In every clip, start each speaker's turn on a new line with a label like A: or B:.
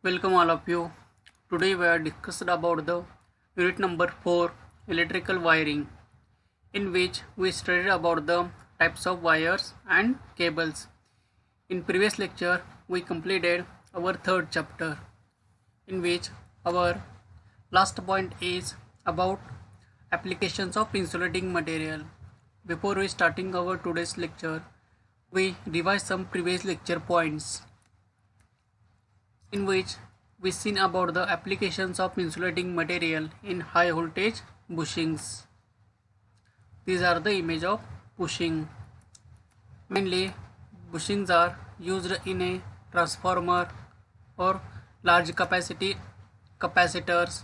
A: Welcome all of you. Today we are discussed about the unit number 4 electrical wiring, in which we studied about the types of wires and cables. In previous lecture we completed our third chapter, in which our last point is about applications of insulating material. Before we starting our today's lecture, we revise some previous lecture points, in which we seen about the applications of insulating material in high voltage bushings. These are the image of bushing. Mainly bushings are used in a transformer or large capacity capacitors,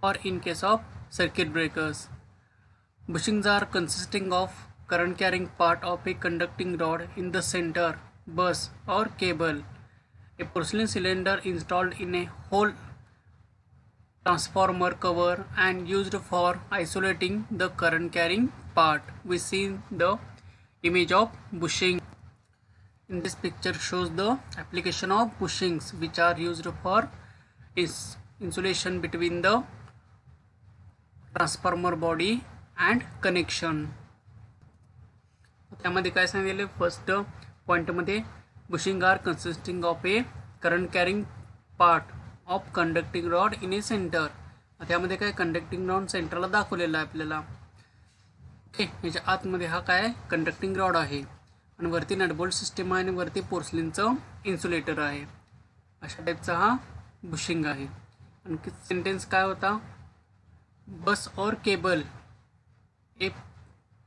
A: or in case of circuit breakers. Bushings are consisting of current carrying part of a conducting rod in the center, bus or cable. A porcelain cylinder installed in a whole transformer cover and used for isolating the current carrying part. We see the image of bushing. In this picture shows the application of bushings, which are used for insulation between the transformer body and connection. त्यामध्ये काय सांगितले first पॉइंटमध्ये bushing are consisting of a current carrying part of conducting rod in a center. त्यामध्ये काय conducting rod सेंटरला दाखवलेला आहे आपल्याला. Okay, याच्या आतमध्ये हा काय कंडक्टिंग रॉड आहे आणि वरती नटबोल्ट सिस्टम आहे आणि वरती पोर्सलिनचं इन्सुलेटर आहे. अशा टाईपचा हा बुशिंग आहे. आणखी सेंटेन्स काय होता, बस और केबल एक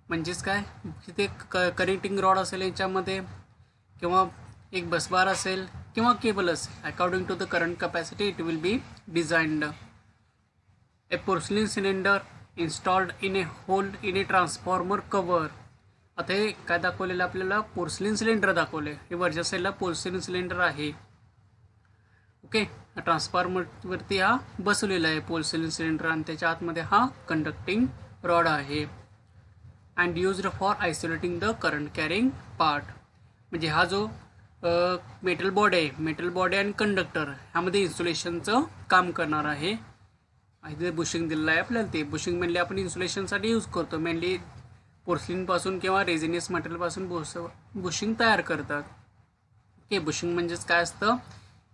A: म्हणजेच काय तिथे कनेक्टिंग रॉड असेल याच्यामध्ये, किंवा एक बसबार असेल किंवा केबल असेल. According to the current capacity it will be designed. A porcelain cylinder installed in a hole in a transformer cover. आता हे काय दाखवलेलं आपल्याला, पोर्सलिन सिलेंडर दाखवले. हे वरच्या साईडला पोर्सलिन सिलेंडर आहे. ओके, ट्रान्सफॉर्मरवरती हा बसवलेला आहे पोर्सलिन सिलेंडर आणि त्याच्या आतमध्ये हा कंडक्टिंग रॉड आहे. And used for isolating the current carrying part. म्हणजे हा जो मेटल बॉडी आहे, मेटल बॉडी आणि कंडक्टर ह्यामध्ये इन्सुलेशनचं काम करणार आहे. इथे बुशिंग दिलेलं आहे आपल्याला. ते बुशिंग मेनली आपण इन्सुलेशनसाठी यूज करतो. मेनली पोर्सलिनपासून किंवा रेझिनियस मटेरियलपासून बुशिंग तयार करतात. ओके, बुशिंग म्हणजेच काय असतं,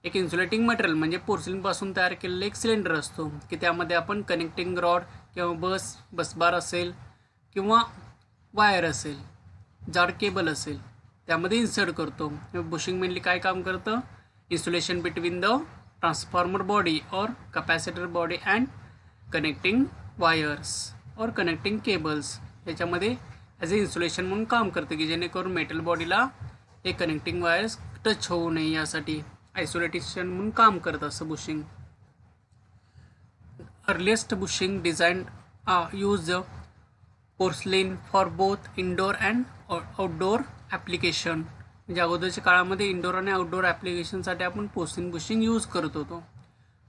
A: एक इन्सुलेटिंग मटेरियल म्हणजे पोर्सलिनपासून तयार केलेलं एक सिलेंडर असतो की त्यामध्ये आपण कनेक्टिंग रॉड किंवा बसबार असेल किंवा वायर असेल, जाड केबल असेल, त्यामध्ये इन्सर्ट करतो. बुशिंग मेनली काय काम करतं, insulation between the transformer body और capacitor body and connecting wires और कनेक्टिंग केबल्स याच्यामध्ये ॲज ए इन्सुलेशन म्हणून काम करतं की जेणेकरून मेटल बॉडीला हे कनेक्टिंग वायर्स टच होऊ नये यासाठी आयसोलेशन म्हणून काम करतं असं bushing. Earliest bushing design use porcelain for both indoor and outdoor application. म्हणजे अगोदरच्या काळामध्ये इंडोर आणि आउटडोर ॲप्लिकेशनसाठी आपण पोर्सलिन बुशिंग यूज करत होतो.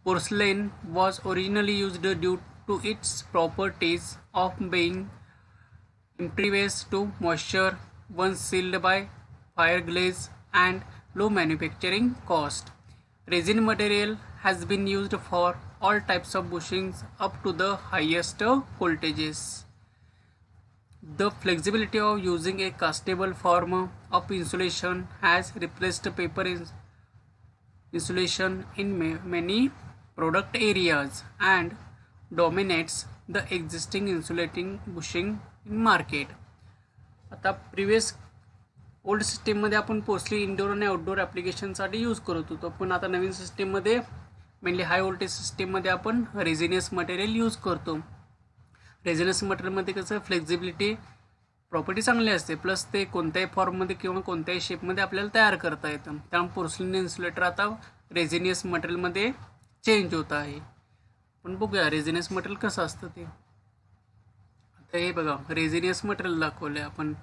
A: Porcelain was originally used due to its properties of being impervious to moisture, once sealed by fire glaze, and low manufacturing cost. Resin material has been used for all types of bushings up to the highest voltages. The flexibility of using a castable form of insulation has replaced paper insulation in many product areas and dominates the existing insulating bushing in market. आता previous old सिस्टीममध्ये आपण porcelain indoor आणि outdoor ॲप्लिकेशनसाठी use करत होतो, पण आता नवीन सिस्टीममध्ये mainly high voltage सिस्टीममध्ये आपण रेझिनियस मटेरियल यूज करतो. रेझिनियस मटेरियलमध्ये कसं फ्लेक्झिबिलिटी प्रॉपर्टी चांगली असते, प्लस ते कोणत्याही फॉर्ममध्ये किंवा कोणत्याही शेपमध्ये आपल्याला तयार करता येतं. त्यामुळे पोर्सलिन इन्सुलेटर आता रेझिनियस मटेरियलमध्ये चेंज होत आहे. पण बघूया रेझिनियस मटेरियल कसं असतं ते. आता हे बघा रेझिनियस मटेरियल दाखवलं आहे आपण.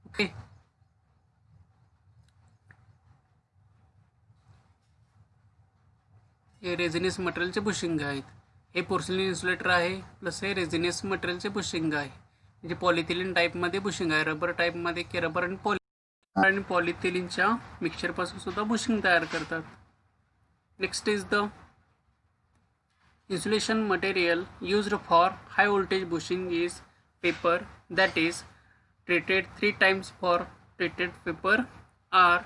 A: ओके, हे रेझिनियस मटेरियलचे बुशिंग आहेत. हे पोर्सलिन इन्सुलेटर आहे प्लस हे रेझिनियस मटेरियलचे बुशिंग आहे. म्हणजे पॉलिथिलिन टाईपमध्ये बुशिंग आहे. रबर टाईपमध्ये की रबर आणि पॉलिथिलिनच्या मिक्सचरपासून सुद्धा बुशिंग तयार करतात. Next is the insulation material used for high voltage bushing is paper, that is treated 3 times for treated paper, or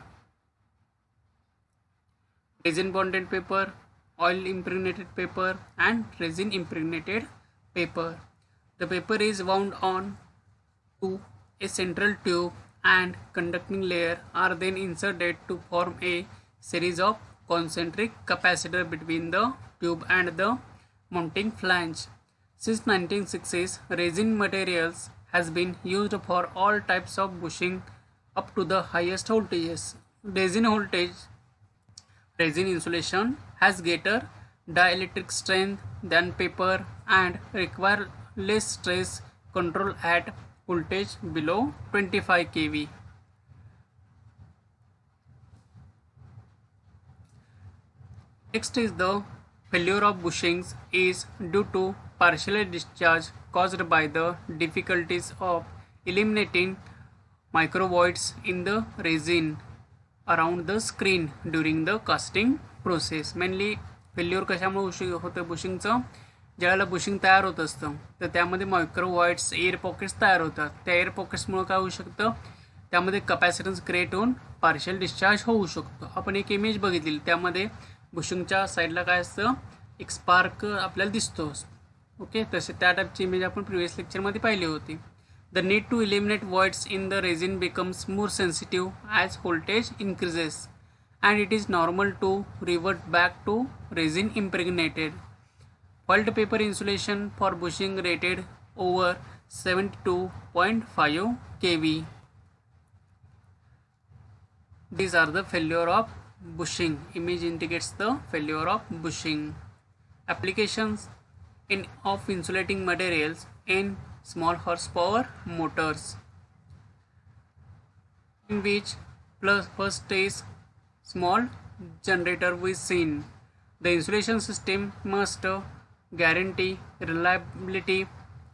A: resin bonded paper, oil impregnated paper, and resin impregnated paper. The paper is wound on to a central tube and conducting layer are then inserted to form a series of concentric capacitor between the tube and the mounting flange. Since 1960s, resin materials has been used for all types of bushing up to the highest voltages. Resin insulation has greater dielectric strength than paper and require less stress control at voltage below 25 kV. Next is the failure of bushings is due to partial discharge caused by the difficulties of eliminating microvoids in the resin around the screen during the casting process. Mainly failure कशामुळे होतं बुशिंगचं, ज्यावेळेला bushing तयार होत असतं तर त्यामध्ये मायक्रोवॉइड्स air pockets तयार होतात. त्या एअर पॉकेट्समुळे काय होऊ शकतं, त्यामध्ये कपॅसिटन्स क्रिएट होऊन पार्शियल डिस्चार्ज होऊ शकतो. आपण एक इमेज बघितली, त्यामध्ये बुशिंगच्या साईडला काय असतं, एक स्पार्क आपल्याला दिसतो. ओके, तसे त्या टाईपची इमेज आपण प्रिव्हियस लेक्चरमध्ये पाहिली होती. The need to eliminate voids in the resin becomes more sensitive as voltage increases, and it is normal to revert back to resin impregnated. Pulp paper insulation for bushing rated over 72.5 kV. These are the failure of bushing. Image indicates the failure of bushing. Applications of insulating materials in small horsepower motors, in which first is small generator we seen. The insulation system must guarantee reliability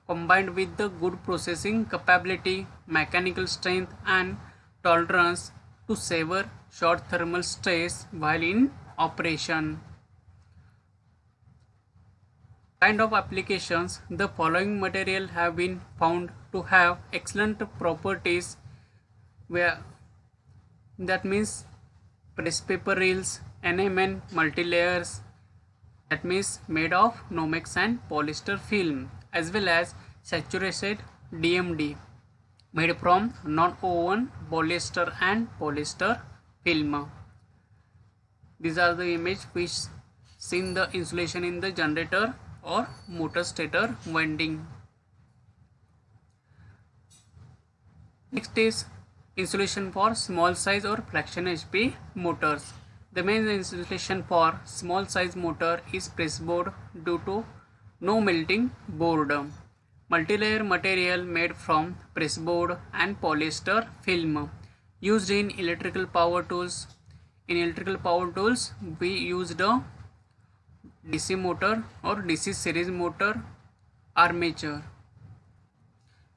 A: combined with the good processing capability, mechanical strength and tolerance to sever short thermal stress while in operation. Kind of applications, the following material have been found to have excellent properties, where that means press paper reels, NMN multi-layers, that means made of Nomex and polyester film, as well as saturated DMD made from non-woven polyester and polyester film. These are the image which seen the insulation in the generator or motor stator winding. Next is insulation for small size or fraction HP motors. The main insulation for small size motor is pressboard due to no melting board. Multi-layer material made from pressboard and polyester film used in electrical power tools. In electrical power tools, we used a DC motor or DC series motor armature,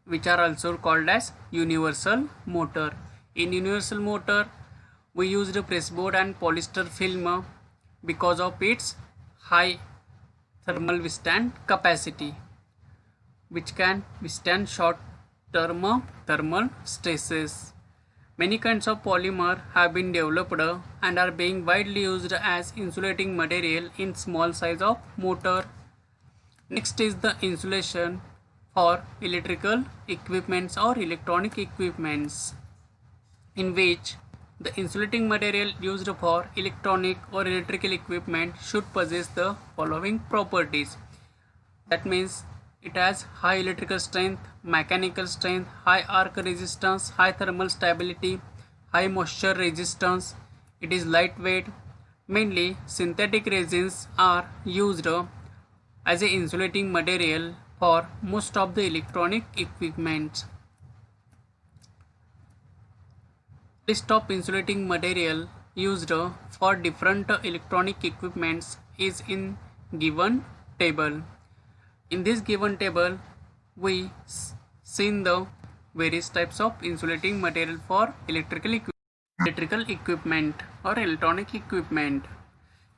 A: which are also called as universal motor. In universal motor, we used pressboard and polyester film because of its high thermal withstand capacity, which can withstand short term thermal stresses. Many kinds of polymer have been developed and are being widely used as insulating material in small size of motor. Next is the insulation for electrical equipments or electronic equipments, in which the insulating material used for electronic or electrical equipment should possess the following properties. That means it has high electrical strength, mechanical strength, high arc resistance, high thermal stability, high moisture resistance. It is lightweight. Mainly synthetic resins are used as a insulating material for most of the electronic equipment. List of insulating material used for different electronic equipments is in given table. In this given table, we seen the various types of insulating material for electrical equipment or electronic equipment.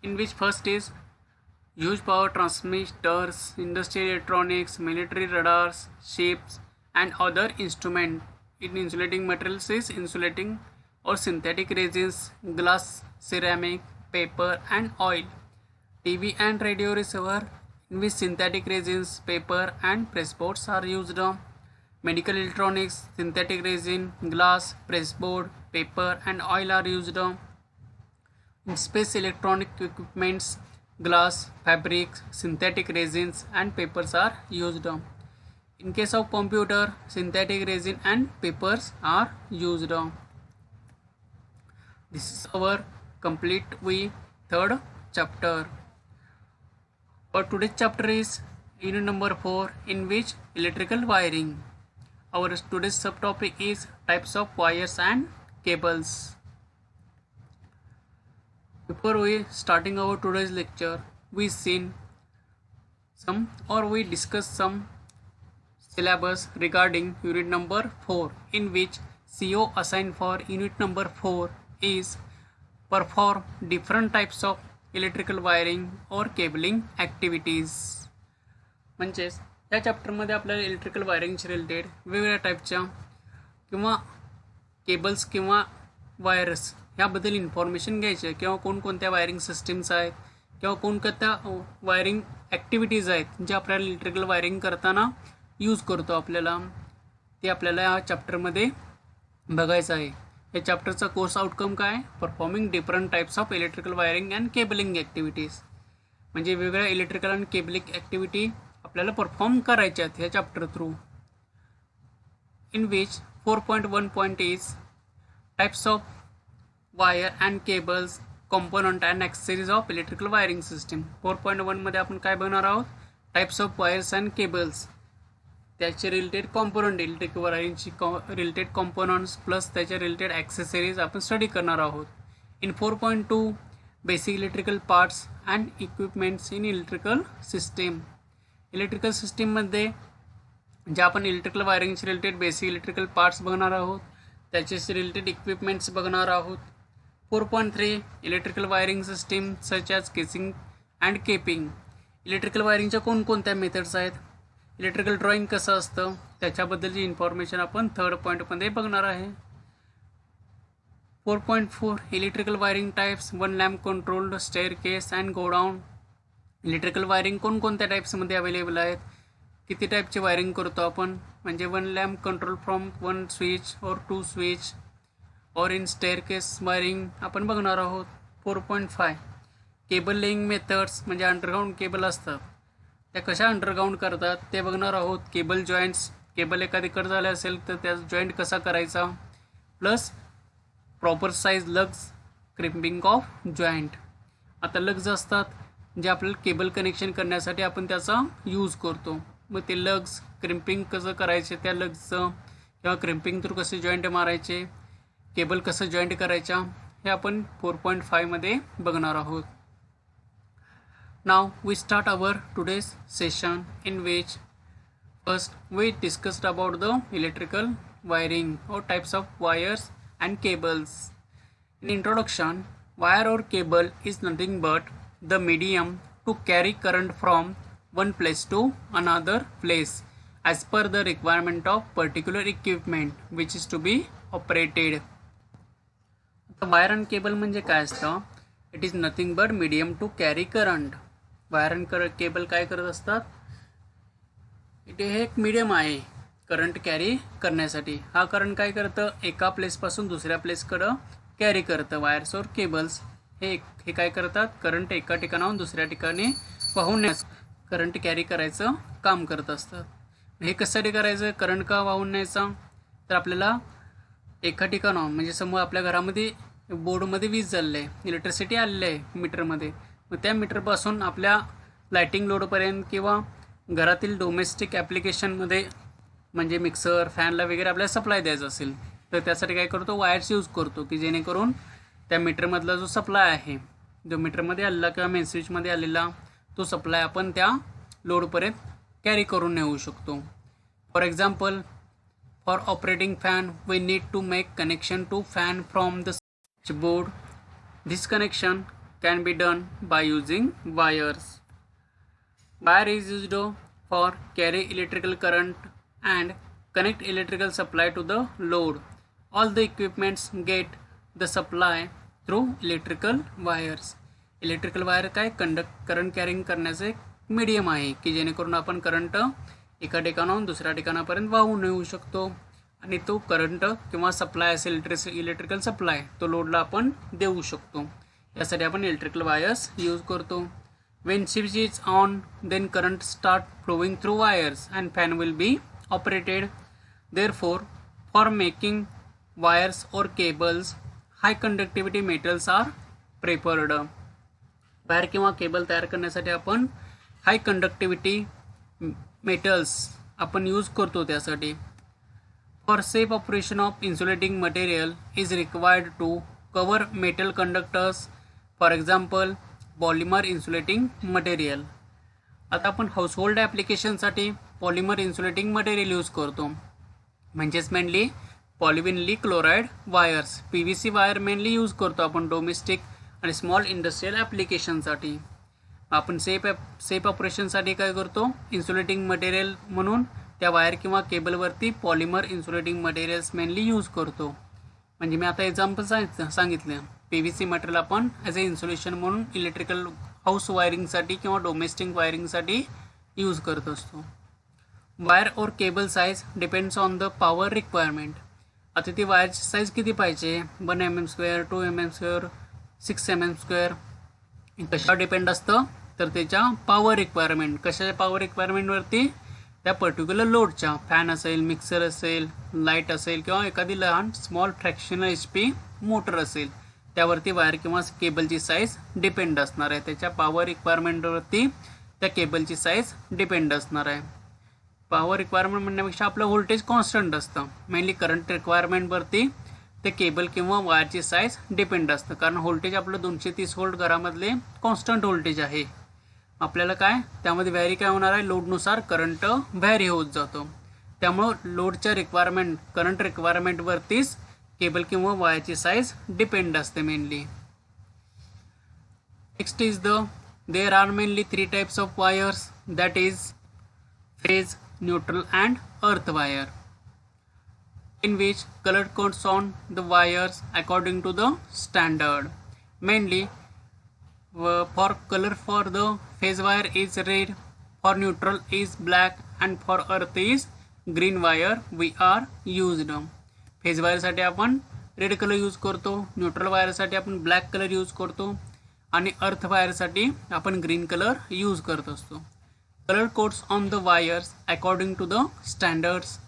A: in which first is huge power transmitters, industrial electronics, military radars, ships, and other instruments. In insulating materials is insulating or synthetic resins, glass, ceramic, paper, and oil. TV and radio receiver, in which synthetic resins, paper, and pressboards are used. Medical electronics, synthetic resin, glass, pressboard, paper, and oil are used. In space electronic equipments, glass, fabrics, synthetic resins, and papers are used. In case of computer, synthetic resin and papers are used. This is our complete third chapter. Our today's chapter is unit number 4, in which electrical wiring. Our today's subtopic is types of wires and cables. Before we starting our today's lecture, we discuss some syllabus regarding unit number 4, in which CO assigned for unit number 4 is perform different types of electrical wiring और cabling activities. म्हणजेच या चॅप्टरमध्ये आपल्याला electrical वायरिंगशी related वेगवेगळ्या टाईपच्या किंवा cables किंवा wires ह्याबद्दल इन्फॉर्मेशन घ्यायचे, किंवा कोणकोणत्या वायरिंग सिस्टीम्स आहेत किंवा कोणकोणत्या वायरिंग ॲक्टिव्हिटीज आहेत जे आपल्याला इलेक्ट्रिकल वायरिंग करताना यूज करतो आपल्याला, ते आपल्याला या चॅप्टरमध्ये बघायचं आहे. या चॅप्टरचा कोर्स आउटकम काय? Performing different types of electrical wiring and cabling activities. म्हणजे वेगवेगळ्या इलेक्ट्रिकल आणि केबलिंग ॲक्टिव्हिटी आपल्याला परफॉर्म करायच्या आहेत ह्या chapter through. In which 4.1 is types of wire and cables, component and accessories of electrical wiring system. 4.1 मध्ये आपण काय बघणार आहोत? Types of wires and cables, त्याचे रिलेटेड कॉम्पोनंट, इलेक्ट्रिक वायरिंगची रिलेटेड कॉम्पोनंट्स प्लस त्याच्या रिलेटेड ॲक्सेसरीज आपण स्टडी करणार आहोत. In 4.2 basic electrical parts and equipments in electrical system. Electrical सिस्टीममध्ये जे आपण इलेक्ट्रिकल वायरिंगशी रिलेटेड बेसिक इलेक्ट्रिकल पार्ट्स बघणार आहोत, त्याच्याशी रिलेटेड इक्विपमेंट्स बघणार आहोत. 4.3 electrical wiring system such as casing and capping. Electrical वायरिंगच्या कोणकोणत्या मेथड्स आहेत, इलेक्ट्रिकल ड्रॉइंग कसं असतं त्याच्याबद्दलची इन्फॉर्मेशन आपण थर्ड पॉईंटमध्ये बघणार आहे. 4.4 electrical wiring types, one lamp controlled, stair case and godown. Electrical wiring कोणकोणत्या टाईप्समध्ये अवेलेबल आहेत, किती टाईपचे वायरिंग करतो आपण, म्हणजे one lamp control from one switch or two switch or in staircase wiring आपण बघणार आहोत. 4.5 केबल लेईंग मेथड्स, म्हणजे अंडरग्राऊंड केबल असतात त्या कशा अंडरग्राऊंड करतात ते बघणार आहोत. केबल जॉईंट्स, केबल एखादी कट झाले असेल तर त्या जॉईंट कसा करायचा, plus proper size lugs, crimping of joint. आता लग्स असतात जे आपल्याला केबल कनेक्शन करण्यासाठी आपण त्याचा यूज करतो, मग ते लग्स क्रिम्पिंग कसं करायचे, त्या लग्सचं किंवा क्रिम्पिंग थ्रू कसे जॉईंट मारायचे, केबल कसं जॉईंट करायच्या, हे आपण 4.5 मध्ये बघणार आहोत. Now we start our today's session, in which first we discussed about the electrical wiring or types of wires and cables. In introduction, wire or cable is nothing but the medium to carry current from one place to another place as per the requirement of particular equipment which is to be operated. The wire and cable म्हणजे काय असतं? It is nothing but medium to carry current. Wire and cable काय करत असतात, इथे हे एक medium आहे करंट कॅरी करण्यासाठी. हा करंट काय करतं, एका प्लेसपासून दुसऱ्या प्लेसकडं कॅरी करतं. वायर्स और केबल्स हे काय करतात, करंट एका ठिकाणाहून दुसऱ्या ठिकाणी वाहून करंट कॅरी करायचं काम करत असतात. हे कशासाठी करायचं, करंट का वाहून न्यायचा, तर आपल्याला एका ठिकाणाहून, म्हणजे समोर आपल्या घरामध्ये बोर्डमध्ये वीज चालली आहे, इलेक्ट्रिसिटी आलेली आहे मीटरमध्ये, मग त्या मीटरपासून आपल्या लाईटिंग लोडपर्यंत किंवा घरातील डोमेस्टिक ॲप्लिकेशनमध्ये म्हणजे मिक्सर फॅनला वगैरे आपल्याला सप्लाय द्यायचा असेल तर त्यासाठी काय करतो, वायर्स यूज करतो की जेणेकरून त्या मीटरमधला जो सप्लाय आहे, जो मीटरमध्ये आलेला किंवा मेन स्विचमध्ये आलेला तो सप्लाय आपण त्या लोडपर्यंत कॅरी करून नेऊ शकतो. For example, for operating fan we need to make connection to fan from the switchboard. This connection can be done by using wires. Wire is used for carry electrical current and connect electrical supply to the load. All the equipments get the supply through electrical wires. Electrical wire काय current carrying करण्याचं एक medium आहे की जेणेकरून आपण current एका ठिकाणाहून दुसऱ्या ठिकाणापर्यंत वाहून नेऊ शकतो आणि तो करंट किंवा सप्लाय असेल इलेक्ट्रिकल सप्लाय तो लोडला आपण देऊ शकतो. यासाठी आपण इलेक्ट्रिकल वायर्स यूज करतो. When switch is on, then current start flowing through wires and fan will be operated. Therefore, for making wires or cables, high conductivity metals are preferred. Wire किंवा cable तयार करण्यासाठी आपण high conductivity metals आपण use करतो. त्यासाठी for safe operation of insulating material is required to cover metal conductors, for example polymer insulating material. आता आपण household ॲप्लिकेशनसाठी पॉलिमर इन्सुलेटिंग मटेरियल यूज करतो. म्हणजेच mainly polyvinyl chloride wires, PVC wire mainly use करतो आपण domestic आणि small industrial ॲप्लिकेशनसाठी. आपण safe ऑपरेशनसाठी काय करतो, इन्सुलेटिंग मटेरियल म्हणून त्या वायर किंवा केबलवरती polymer insulating materials mainly use करतो. म्हणजे मी आता एक्झाम्पल सांगितलं. PVC मटेरियल आपण ॲज अ इन्सुलेशन म्हणून इलेक्ट्रिकल हाऊस वायरिंगसाठी किंवा डोमेस्टिक वायरिंगसाठी यूज करत असतो. Wire or cable size depends on the power requirement. आता ती वायरची साईज किती पाहिजे, 1 mm², 2 mm², 6 mm², कशावर डिपेंड असतं तर त्याच्या पॉवर रिक्वायरमेंट. कशाच्या पॉवर रिक्वायरमेंटवरती, त्या पर्टिक्युलर लोडच्या. फॅन असेल, मिक्सर असेल, लाईट असेल किंवा एखादी लहान स्मॉल फ्रॅक्शनल HP मोटर असेल, त्यावरती वायर किंवा केबलची साईज डिपेंड असणार आहे. त्याच्या पॉवर रिक्वायरमेंटवरती त्या केबलची साईज डिपेंड असणार आहे. पॉवर रिक्वायरमेंट म्हणण्यापेक्षा आपलं व्होल्टेज कॉन्स्टंट असतं. मेनली करंट रिक्वायरमेंटवरती ते केबल किंवा वायरची साईज डिपेंड असतं. कारण व्होल्टेज आपलं 230 व्होल्ट घरामधले कॉन्स्टंट व्होल्टेज आहे. आपल्याला काय त्यामध्ये व्हॅरी काय होणार आहे, लोडनुसार करंट व्हॅरी होत जातो. त्यामुळं लोडच्या रिक्वायरमेंट, करंट रिक्वायरमेंटवरतीच केबल किंवा वायरची साईज डिपेंड असते mainly. Next is there are mainly 3 types of wires, that is phase, neutral and earth wire, in which color codes on the wires according to the standard. Mainly for color for the phase wire is red, for neutral is black and for earth is green wire we are used. Phase वायरसाठी आपण red colour use करतो, neutral वायरसाठी आपण black colour use करतो आणि अर्थ वायरसाठी आपण ग्रीन कलर यूज करत असतो. Colour codes on the wires according to the standards.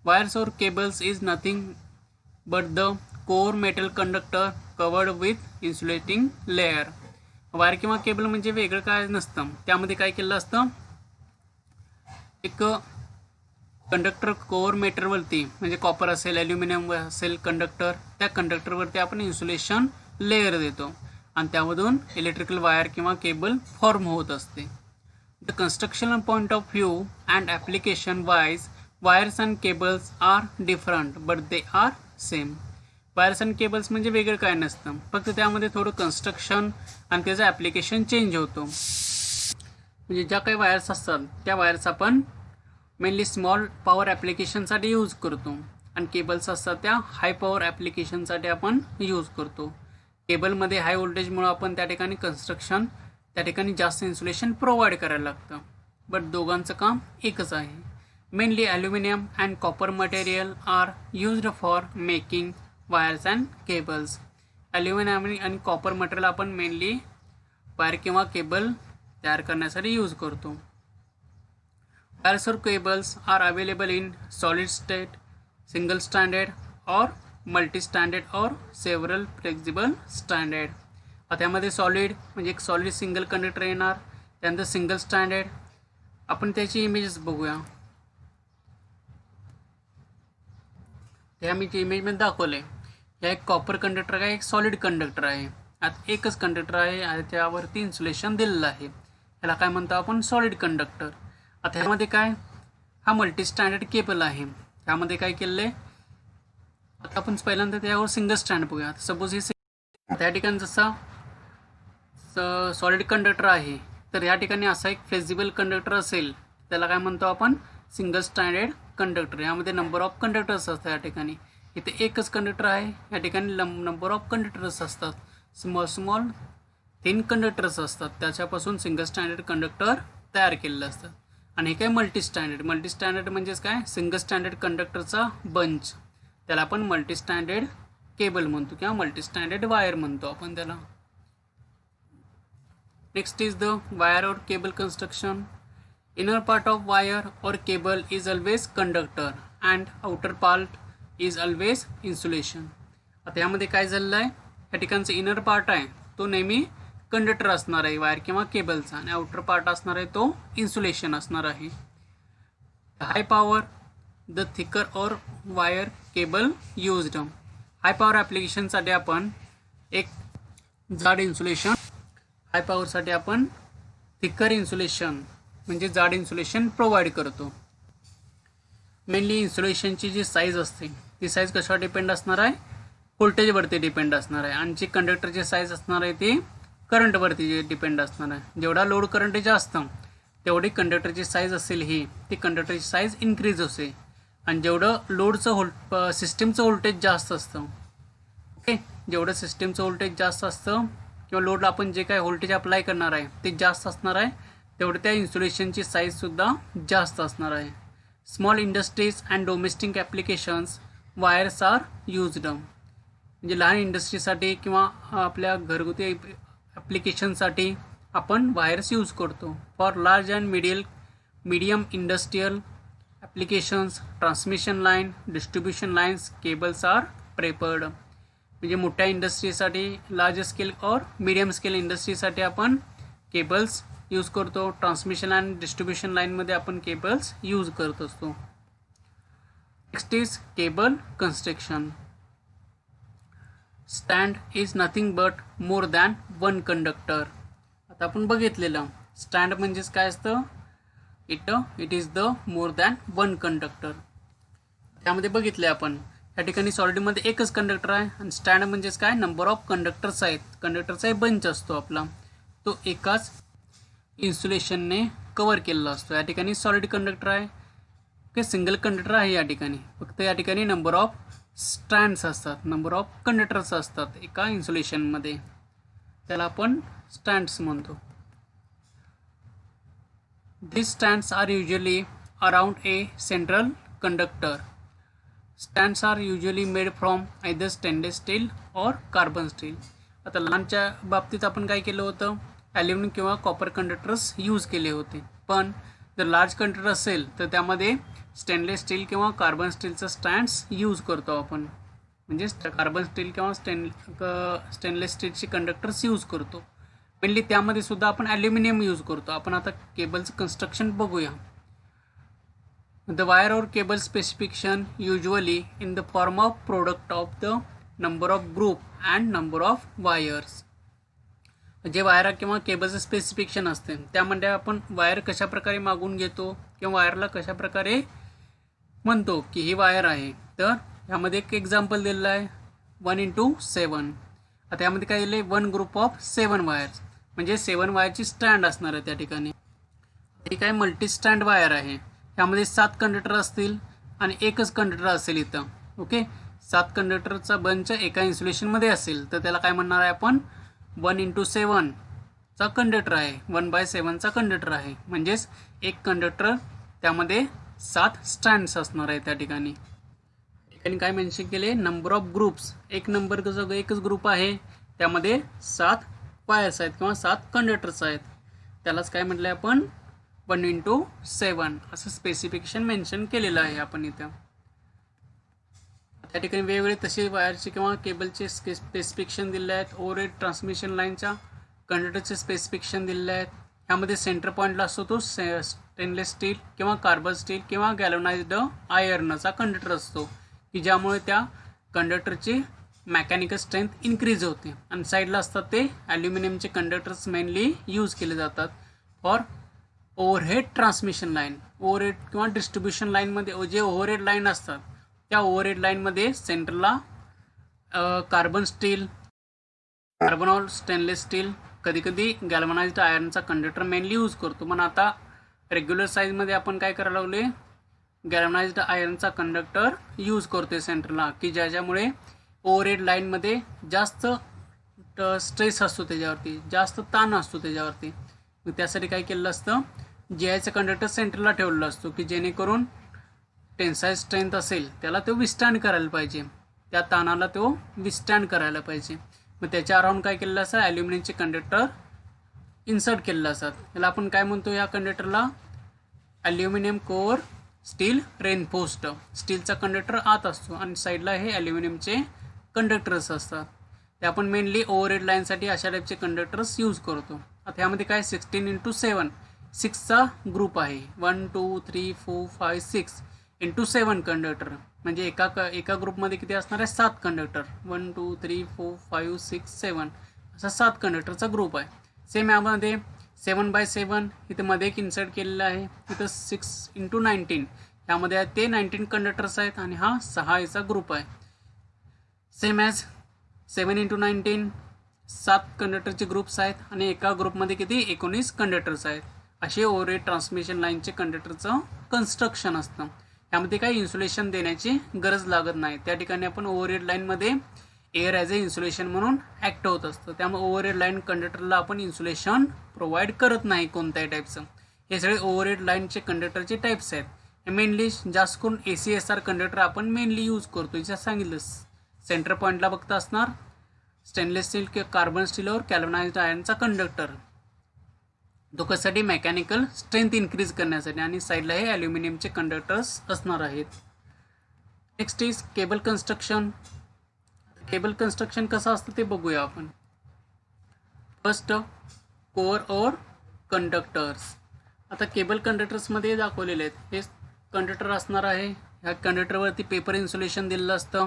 A: Wires or cables is nothing but the core metal conductor covered with insulating layer. Wire किंवा केबल म्हणजे वेगळं काय नसतं, त्यामध्ये काय केलं असतं, एक कंडक्टर कोअर मेटलवरती म्हणजे कॉपर असेल, ॲल्युमिनियम असेल कंडक्टर, त्या कंडक्टरवरती आपण इन्सुलेशन लेअर देतो आणि त्यामधून इलेक्ट्रिकल वायर किंवा केबल फॉर्म होत असते. The construction point of view and application wise wires and cables are different but they are same. Wires and cables म्हणजे वेगळं काय नसतं, फक्त त्यामध्ये थोडं कन्स्ट्रक्शन आणि त्याचं ॲप्लिकेशन चेंज होतो. म्हणजे ज्या काही वायर्स असतात त्या वायर्स आपण मेनली स्मॉल पॉवर ॲप्लिकेशनसाठी यूज करतो आणि केबल्स असतात त्या हाय पॉवर ॲप्लिकेशनसाठी आपण यूज करतो. केबलमध्ये हाय व्होल्टेजमुळं आपण त्या ठिकाणी कन्स्ट्रक्शन, त्या ठिकाणी जास्त इन्सुलेशन प्रोव्हाइड करायला लागतं, बट दोघांचं काम एकच आहे. Mainly aluminum and copper material are used for making wires and cables. Aluminum आणि copper material आपण mainly वायर किंवा केबल तयार करण्यासाठी यूज करतो. Wires or cables are available in solid state, single standard or multi-standard or several flexible standard. आता यामध्ये solid म्हणजे एक सॉलिड सिंगल कंडक्टर येणार, त्यानंतर सिंगल स्टँडर्ड. आपण त्याची इमेजेस बघूया. त्या मी इमेजमध्ये दाखवले. या एक कॉपर कंडक्टर आहे, एक सॉलिड कंडक्टर आहे. आता एकच कंडक्टर आहे आणि त्यावरती इन्सुलेशन दिलेलं आहे. याला काय म्हणतो आपण, सॉलिड कंडक्टर. आता ह्यामध्ये काय, हा मल्टी स्टँडर्ड केबल आहे. त्यामध्ये काय केलं आहे, आता आपण पहिल्यांदा त्यावर सिंगल स्टँड बघूया. सपोज हे त्या ठिकाणी जसा सॉलिड कंडक्टर आहे, तर या ठिकाणी असा एक फ्लेक्झिबल कंडक्टर असेल त्याला काय म्हणतो आपण, सिंगल स्ट्रँडेड कंडक्टर. यामध्ये नंबर ऑफ कंडक्टर्स असतात. या ठिकाणी इथे एकच कंडक्टर आहे, या ठिकाणी नंबर ऑफ कंडक्टर्स असतात. स्मॉल थिन कंडक्टर्स असतात, त्याच्यापासून सिंगल स्टँडर्ड कंडक्टर तयार केलेलं असतं. आणि हे काय मल्टी स्टँडर्ड म्हणजेच काय, सिंगल स्टँडर्ड कंडक्टरचा बंच, त्याला आपण मल्टी स्टँडर्ड केबल म्हणतो किंवा मल्टी स्टँडर्ड वायर म्हणतो आपण त्याला. Next is the wire or cable construction. Inner part of wire or cable is always conductor and outer part is always insulation. आता यामध्ये काय झालेलं आहे, या ठिकाणचं इनर पार्ट आहे तो नेहमी कंडक्टर असणार आहे वायर किंवा केबलचा, आणि आउटर पार्ट असणार आहे तो इन्सुलेशन असणार आहे. High power the thicker or wire cable used. High power ॲप्लिकेशनसाठी आपण एक जाड इन्सुलेशन, हाय पॉवरसाठी आपण थिकर इन्सुलेशन म्हणजे जाड इन्सुलेशन प्रोव्हाइड करतो. मेनली इन्सुलेशनची जी साईज असते ती साईज कशावर डिपेंड असणार आहे, व्होल्टेजवरती डिपेंड असणार आहे, आणि जी कंडक्टरची साईज असणार आहे ती करंटवरती डिपेंड असणार आहे. जेवढा लोड करंट जास्त तेवढी कंडक्टरची साईज असेल ही, ती कंडक्टरची साईज इन्क्रीज होते. आणि जेवढं लोडचं सिस्टीमचं व्होल्टेज जास्त असतं, ओके, जेवढं सिस्टीमचं व्होल्टेज जास्त असतं किंवा लोडला आपण जे काय व्होल्टेज अप्लाय करणार आहे ते जास्त असणार आहे, तेवढं त्या इन्सुलेशनची साईजसुद्धा जास्त असणार आहे. Small industries and domestic applications wires are used. म्हणजे लहान इंडस्ट्रीसाठी किंवा आपल्या घरगुती ॲप्लिकेशनसाठी आपण वायर्स यूज करतो. For large and medium industrial applications, transmission line, distribution lines, cables are preferred. म्हणजे मोठ्या इंडस्ट्रीसाठी, लार्ज स्केल और मीडियम स्केल इंडस्ट्रीसाठी आपण केबल्स यूज करतो. ट्रान्समिशन अँड डिस्ट्रीब्युशन लाईनमध्ये आपण केबल्स यूज करत असतो. Next is cable construction. स्टँड is nothing but more than one conductor. आता आपण बघितलेलं स्टँड म्हणजेच काय असतं, it is the more than one conductor. त्यामध्ये बघितले आपण या ठिकाणी सॉलिडमध्ये एकच कंडक्टर आहे, आणि स्टँड म्हणजेच काय, नंबर ऑफ कंडक्टर्स आहेत. कंडक्टरचा एक बंच असतो आपला, तो एकाच इन्सुलेशनने कवर केलेला असतो. या ठिकाणी सॉलिड कंडक्टर आहे, ओके, सिंगल कंडक्टर आहे. या ठिकाणी फक्त या ठिकाणी नंबर ऑफ स्टँड्स असतात, नंबर ऑफ कंडक्टर्स असतात एका इन्सुलेशनमध्ये, त्याला आपण स्टँड्स म्हणतो. These stands are usually around a central conductor. Stands are usually made from either stainless steel or carbon steel. आता लहानच्या बाबतीत आपण काय केलं होतं, ॲल्युमिनियम किंवा कॉपर कंडक्टर्स यूज केले होते. पण जर लार्ज कंडक्टर असेल तर त्यामध्ये स्टेनलेस स्टील किंवा कार्बन स्टीलचं स्टँड्स यूज करतो आपण. म्हणजे कार्बन स्टील किंवा स्टेनलेस स्टीलचे कंडक्टर्स यूज करतो. मेनली त्यामध्ये सुद्धा आपण ॲल्युमिनियम यूज करतो. आपण आता केबलचं कन्स्ट्रक्शन बघूया. The wire or cable specification usually in the form of product of the number of group and number of wires. जे वायर किंवा केबलचं स्पेसिफिकेशन असते त्यामध्ये आपण वायर कशा प्रकारे मागून घेतो किंवा वायरला कशा प्रकारे म्हणतो की ही वायर आहे. तर ह्यामध्ये एक एक्झाम्पल दिलेलं आहे 1:7. आता यामध्ये काय दिलं आहे, 1 ग्रुप ऑफ 7 वायर्स, म्हणजे 7 वायरची स्टँड असणार आहे त्या ठिकाणी. ही काय मल्टी स्टँड वायर आहे. यामध्ये 7 कंडक्टर असतील आणि एकच कंडक्टर असेल इथं, ओके. 7 कंडक्टरचा बंच एका इन्सुलेशनमध्ये असेल तर त्याला काय म्हणणार आहे आपण, 1:7चा कंडक्टर आहे, 1/7चा कंडक्टर आहे. म्हणजेच एक कंडक्टर त्यामध्ये 7 स्टँड्स असणार आहे त्या ठिकाणी. ठिकाणी काय मेन्शन केले, नंबर ऑफ ग्रुप्स, एकच ग्रुप आहे, त्यामध्ये 7 वायर्स आहेत किंवा 7 कंडक्टर्स आहेत. त्यालाच काय म्हटलं आहे आपण, 1:7 असं स्पेसिफिकेशन मेन्शन केलेलं आहे आपण इथं. त्या ठिकाणी वेगवेगळे तसे वायरचे किंवा केबलचे स्पेसिफिकेशन दिले आहेत. ओव्हरहेड ट्रान्समिशन लाईनच्या कंडक्टरचे स्पेसिफिकेशन दिले आहेत. यामध्ये सेंटर पॉईंटला असतो तो स्टेनलेस स्टील किंवा कार्बन स्टील किंवा गॅल्वनाइज्ड आयर्नचा कंडक्टर असतो की ज्यामुळे त्या कंडक्टरची मेकॅनिकल स्ट्रेंथ इन्क्रीज होते. आणि साईडला असतात ते ॲल्युमिनियमचे कंडक्टर्स मेनली यूज केले जातात for overhead transmission line. Overhead किंवा डिस्ट्रीब्युशन लाईनमध्ये जे ओव्हरहेड लाईन असतात त्या ओव्हरहेड लाईनमध्ये सेंटरला कार्बन स्टील, कार्बन और स्टेनलेस स्टील कधी कधी गॅल्वनाइज्ड आयर्नचा कंडक्टर मेनली यूज करतो, पण आता रेग्युलर साईजमध्ये आपण काय करायला लागलोय, गॅल्वनाइज्ड आयर्नचा कंडक्टर यूज करतोय सेंटरला, की ज्याच्यामुळे ओव्हरहेड लाईनमध्ये जास्त स्ट्रेस असतो, त्याच्यावरती जास्त ताण असतो त्याच्यावरती. मग त्यासाठी काय केलेलं असतं, जीआयचा कंडक्टर सेंटरला ठेवलेला असतो, की जेणेकरून टेन्साईल स्ट्रेंथ असेल त्याला तो विस्टँड करायला पाहिजे, त्या ताणाला तो विस्टँड करायला पाहिजे. मग त्याच्या अराउंड काय केलेलं असतं, ॲल्युमिनियमचे कंडक्टर इन्सर्ट केलेलं असतात. त्याला आपण काय म्हणतो, या कंडक्टरला ॲल्युमिनियम कोअर स्टील रेनफोर्स्ड. स्टीलचा कंडक्टर आत असतो आणि साईडला हे ॲल्युमिनियमचे कंडक्टर्स असतात. ते आपण मेनली ओव्हरहेड लाईनसाठी अशा टाईपचे कंडक्टर्स यूज करतो. आता ह्यामध्ये काय 16x7 6चा ग्रुप आहे, 1 2 3 4 5 6 × 7 कंडक्टर, म्हणजे एका ग्रुपमध्ये किती असणार आहे, 7 कंडक्टर. 1 2 3 4 5 6 7 असा 7 कंडक्टरचा ग्रुप आहे. सेम यामध्ये 7/7 इथे मध्ये एक इन्सर्ट केलेला आहे, तिथं 6x19 यामध्ये ते 19 कंडक्टर्स आहेत आणि हा 6 याचा ग्रुप आहे. सेम ॲज 7x19 7 कंडक्टरचे ग्रुप्स आहेत आणि एका ग्रुपमध्ये किती 19 कंडक्टर्स आहेत. असे ओव्हरहेड ट्रान्समिशन लाईनचे कंडक्टरचं कन्स्ट्रक्शन असतं. यामध्ये काही इन्सुलेशन देण्याची गरज लागत नाही. त्या ठिकाणी आपण ओव्हरहेड लाईनमध्ये एअर ॲज ए इन्सुलेशन म्हणून ॲक्ट होत असतं. त्यामुळे ओव्हरहेड लाईन कंडक्टरला आपण इन्सुलेशन प्रोव्हाइड करत नाही कोणत्याही टाईपचं. हे सगळे ओव्हरहेड लाईनचे कंडक्टरचे टाईप्स आहेत. हे मेनली जास्त करून ACSR कंडक्टर आपण मेनली यूज करतो. जे सांगितलं सेंटर पॉईंटला फक्त असणार स्टेनलेस स्टील किंवा कार्बन स्टीलवर गॅल्वनाइज्ड आयर्नचा कंडक्टर, तो कशासाठी, मेकॅनिकल स्ट्रेंथ इन्क्रीज करण्यासाठी, आणि साईडला हे ॲल्युमिनियमचे कंडक्टर्स असणार आहेत. Next is cable construction. Cable construction कसं असतं ते बघूया आपण. फर्स्ट, कोअर और कंडक्टर्स. आता केबल कंडक्टर्समध्ये दाखवलेले आहेत. हे कंडक्टर असणार आहे, ह्या कंडक्टरवरती पेपर इन्सुलेशन दिलेलं असतं.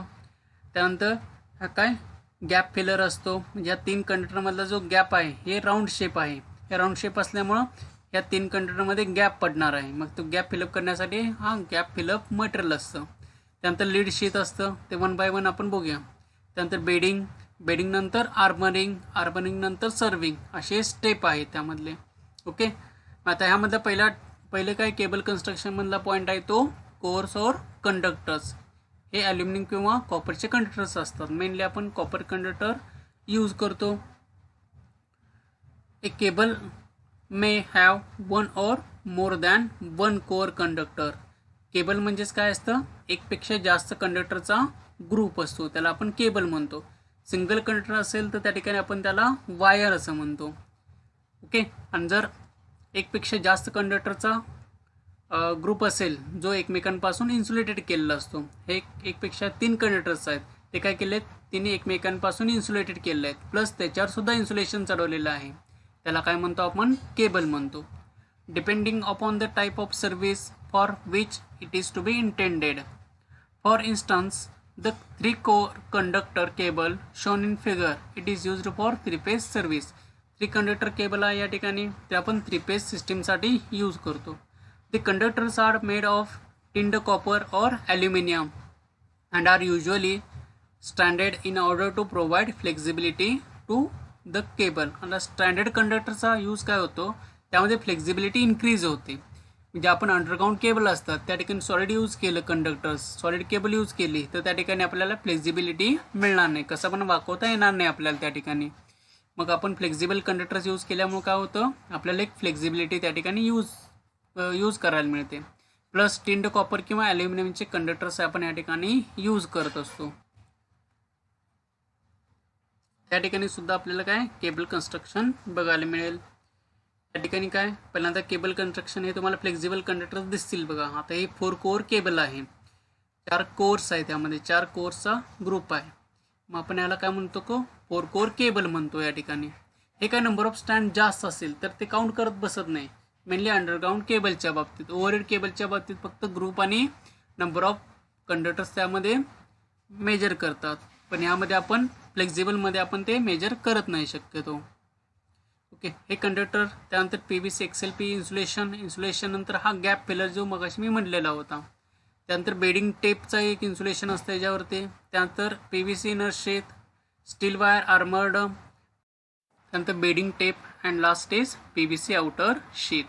A: त्यानंतर हा काय गॅप फिलर असतो, म्हणजे या 3 कंडक्टरमधला जो गॅप आहे हे राऊंड शेप आहे. हे राऊंड शेप असल्यामुळं या 3 कंडक्टरमध्ये गॅप पडणार आहे. मग तो गॅप फिलअप करण्यासाठी हा गॅप फिलअप मटेरियल असतं. त्यानंतर लीड शीट असतं, ते 1 बाय 1 आपण बघूया. त्यानंतर बेडिंग नंतर आर्मरिंग नंतर सर्विंग, असे स्टेप आहेत त्यामधले. ओके, आता ह्यामधला पहिले काय केबल कन्स्ट्रक्शनमधला पॉईंट आहे तो कोअर्स और कंडक्टर्स. हे ॲल्युमिनियम किंवा कॉपरचे कंडक्टर्स असतात. मेनली आपण कॉपर कंडक्टर यूज करतो. A cable may have 1 or more than 1 core conductor. Cable म्हणजेच काय असतं, एकपेक्षा जास्त कंडक्टरचा ग्रुप असतो, त्याला आपण केबल म्हणतो. सिंगल कंडक्टर असेल तर त्या ठिकाणी आपण त्याला वायर असं म्हणतो. ओके, आणि जर एकपेक्षा जास्त कंडक्टरचा ग्रुप असेल जो एकमेकांपासून इन्सुलेटेड केलेला असतो, हे एकपेक्षा 3 कंडक्टर्स आहेत, ते काय केले, तिने एकमेकांपासून इन्सुलेटेड केले आहेत, प्लस त्याच्यावर सुद्धा इन्सुलेशन चढवलेलं आहे, त्याला काय म्हणतो आपण, केबल म्हणतो. Depending upon the type of service for which it is to be intended. For instance the 3 core conductor cable shown in figure it is used for 3 phase service. 3 conductor cable आहे या ठिकाणी, ते आपण 3 phase सिस्टीमसाठी use करतो. The conductors are made of tinned copper or aluminium and are usually stranded in order to provide flexibility to the cable. आता standard कंडक्टरचा use काय होतो, त्यामध्ये फ्लेक्झिबिलिटी इन्क्रीज होते. म्हणजे आपण अंडरग्राऊंड केबल असतात त्या ठिकाणी सॉलिड यूज केलं, सॉलिड केबल यूज केली तर त्या ठिकाणी आपल्याला फ्लेक्झिबिलिटी मिळणार नाही, कसं पण वाकवता येणार नाही आपल्याला त्या ठिकाणी. मग आपण फ्लेक्झिबल कंडक्टर्स यूज केल्यामुळे काय होतं, आपल्याला एक फ्लेक्झिबिलिटी त्या ठिकाणी यूज करायला मिळते. प्लस टिन्ड कॉपर किंवा ॲल्युमिनियमचे कंडक्टर्स आपण या ठिकाणी यूज करत असतो. त्या ठिकाणी सुद्धा आपल्याला काय केबल कन्स्ट्रक्शन बघायला मिळेल. त्या ठिकाणी काय पहिल्यांदा केबल कन्स्ट्रक्शन हे तुम्हाला फ्लेक्झिबल कंडक्टर्स दिसतील बघा. आता हे 4 कोअर केबल आहे, 4 कोर्स आहे, त्यामध्ये 4 कोर्सचा ग्रुप आहे. मग आपण याला काय म्हणतो, 4 कोअर केबल म्हणतो या ठिकाणी. हे काय नंबर ऑफ स्टँड जास्त असेल तर ते काउंट करत बसत नाही. मेनली अंडरग्राऊंड केबलच्या बाबतीत, ओव्हरहेड केबलच्या बाबतीत फक्त ग्रुप आणि नंबर ऑफ कंडक्टर्स त्यामध्ये मेजर करतात. पण यामध्ये आपण फ्लेक्झिबलमध्ये आपण ते मेजर करत नाही शक्यतो. ओके, हे कंडक्टर. त्यानंतर PVC XLP इन्सुलेशन नंतर हा गॅप फिलर जो मगाशी मी म्हटलेला होता. त्यानंतर बेडिंग टेपचा एक इन्सुलेशन असतं याच्यावरती. त्यानंतर PVC inner sheath, steel wire armoured त्यानंतर bedding tape and last is PVC outer sheet.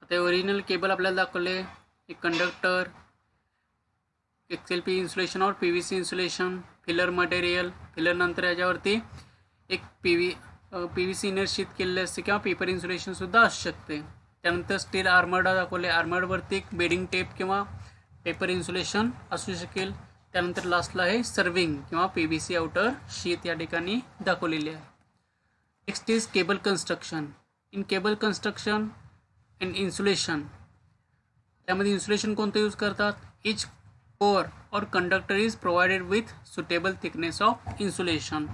A: आता ओरिजिनल केबल आपल्याला दाखवले, एक conductor, XLP insulation or PVC insulation, filler material, filler नंतर याच्यावरती एक PVC इनर शीट केलेले असते किंवा पेपर इन्सुलेशन सुद्धा असू शकते. त्यानंतर स्टील आर्मर्ड दाखवले, आर्मर्डवरती एक बेडिंग टेप किंवा पेपर इन्सुलेशन असू शकेल. त्यानंतर लास्टला आहे सर्विंग किंवा PVC आउटर शीट या ठिकाणी दाखवलेली आहे. Next is cable construction. In cable construction and insulation, त्यामध्ये इन्सुलेशन कोणतं यूज करतात? इच कोर और conductor is provided with suitable thickness of insulation.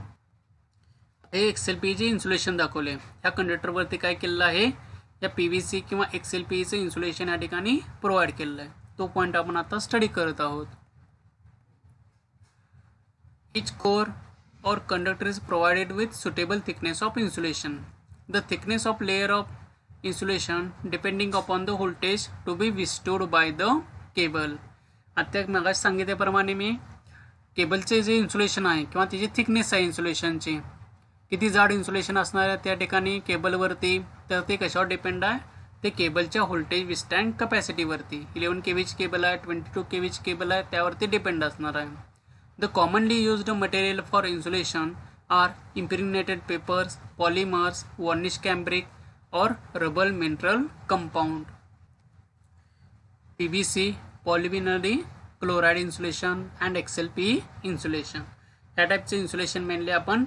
A: हे XLPचे इन्सुलेशन दाखवले, ह्या कंडक्टरवरती काय केलेलं आहे, या PVC किंवा XLPचं इन्सुलेशन या ठिकाणी प्रोव्हाइड केलेलं आहे. तो पॉईंट आपण आता स्टडी करत आहोत. इच core or conductor is provided with suitable thickness of insulation. The thickness of layer of insulation depending upon the voltage to be withstood by the cable. आता मगाशी सांगितल्याप्रमाणे मी केबलचे जे इन्सुलेशन आहे किंवा त्याची थिकनेस आहे इन्सुलेशनची, किती जाड इन्सुलेशन असणार आहे त्या ठिकाणी केबलवरती, तर ते कशावर डिपेंड आहे, ते केबलच्या व्होल्टेज विस्टँड कपॅसिटीवरती. 11 kVची केबल आहे, 22 kVची केबल आहे, त्यावरती डिपेंड असणार आहे. The commonly used material for insulation are impregnated papers, polymers, varnish cambric or rubber mineral compound. PVC, polyvinyl chloride insulation and XLP insulation. या टाईपचे इन्सुलेशन मेनली आपण